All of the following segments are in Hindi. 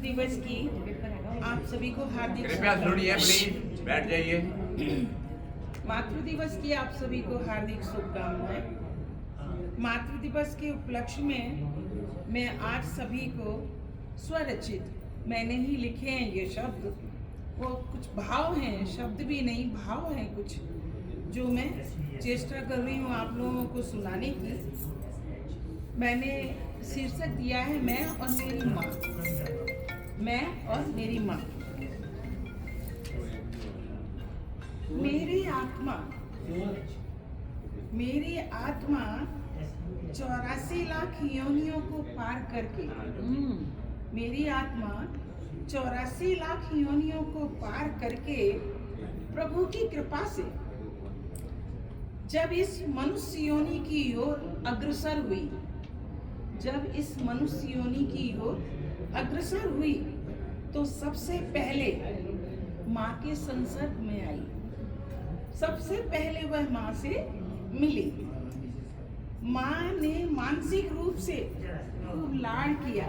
दिवस की आप सभी को हार्दिक कृपया सुनिए, प्लीज बैठ जाइए। मातृ दिवस की आप सभी को हार्दिक शुभकामनाएं। मातृ दिवस के उपलक्ष्य में मैं आज सभी को स्वरचित, मैंने ही लिखे हैं ये शब्द, वो कुछ भाव हैं, शब्द भी नहीं भाव हैं कुछ, जो मैं चेष्टा कर रही हूँ आप लोगों को सुनाने की। मैंने शीर्षक दिया है मैं और मेरी माँ। मैं और मेरी माँ। मेरी आत्मा 84 लाख योनियों को पार करके, मेरी आत्मा 84 लाख योनियों को पार करके प्रभु की कृपा से जब इस मनुष्य योनि की ओर अग्रसर हुई, जब इस मनुष्य योनि की ओर अग्रसर हुई तो सबसे पहले माँ के संसर्ग में आई। सबसे पहले वह माँ से मिली। माँ ने मानसिक रूप से खूब लाड़ किया,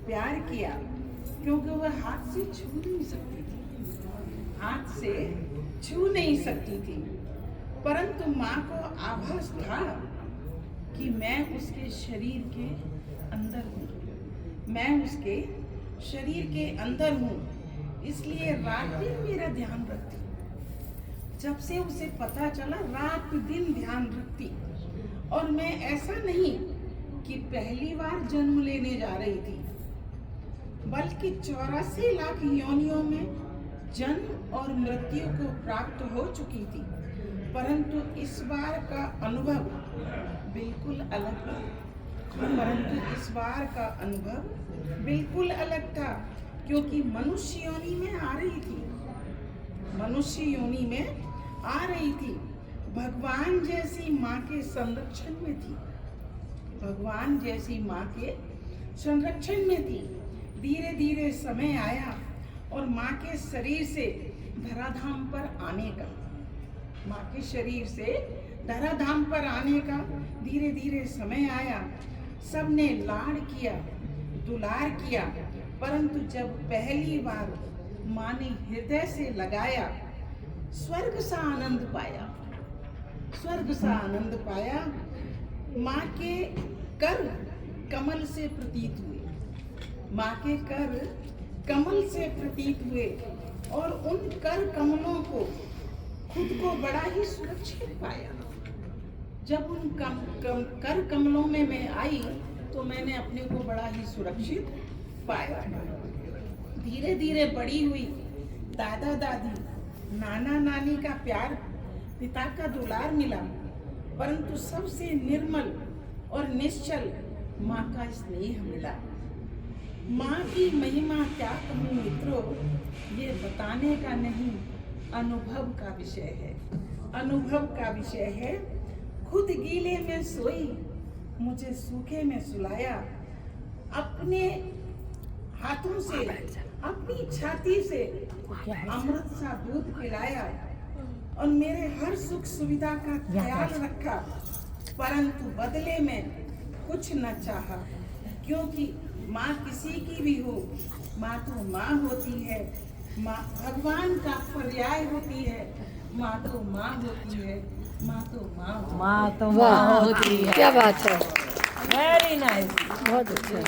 प्यार किया, क्योंकि वह हाथ से छू नहीं सकती थी, हाथ से छू नहीं सकती थी। परंतु माँ को आभास था कि मैं उसके शरीर के अंदर हूँ, मैं उसके शरीर के अंदर हूँ, इसलिए रात दिन मेरा ध्यान रखती। जब से उसे पता चला रात दिन ध्यान रखती। और मैं ऐसा नहीं कि पहली बार जन्म लेने जा रही थी, बल्कि 84 लाख योनियों में जन्म और मृत्यु को प्राप्त हो चुकी थी। परंतु इस बार का अनुभव बिल्कुल अलग था। बिल्कुल अलग था, क्योंकि मनुष्य योनि में आ रही थी। मनुष्य योनि में आ रही थी, भगवान जैसी माँ के संरक्षण में थी। भगवान जैसी माँ के संरक्षण में थी। धीरे धीरे समय आया और माँ के शरीर से धराधाम पर आने का, माँ के शरीर से धराधाम पर आने का धीरे धीरे समय आया। सबने लाड़ किया, दुलार किया, परंतु जब पहली बार माँ ने हृदय से लगाया, स्वर्ग सा आनंद पाया, स्वर्ग सा आनंद पाया। माँ के कर कमल से प्रतीत हुए, माँ के कर कमल से प्रतीत हुए, और उन कर कमलों को खुद को बड़ा ही सुरक्षित पाया। जब उन कर कमलों में मैं आई तो मैंने अपने को बड़ा ही सुरक्षित पाया। धीरे धीरे बड़ी हुई, दादा दादी, नाना नानी का प्यार, पिता का दुलार मिला, परंतु सबसे निर्मल और निश्चल माँ का स्नेह मिला। माँ की महिमा क्या कहूँ मित्रों, ये बताने का नहीं, अनुभव का विषय है। अनुभव का विषय है। खुद गीले में सोई, मुझे सूखे में सुलाया, अपने हाथों से, अपनी छाती से अमृत सा दूध पिलाया, और मेरे हर सुख सुविधा का ख्याल रखा, परंतु बदले में कुछ न चाहा। क्योंकि माँ किसी की भी हो, माँ तो माँ होती है। माँ भगवान का पर्याय होती है। माँ तो माँ होती है। माँ तो माँ माँ होती है। क्या बात है, वेरी नाइस, बहुत अच्छा।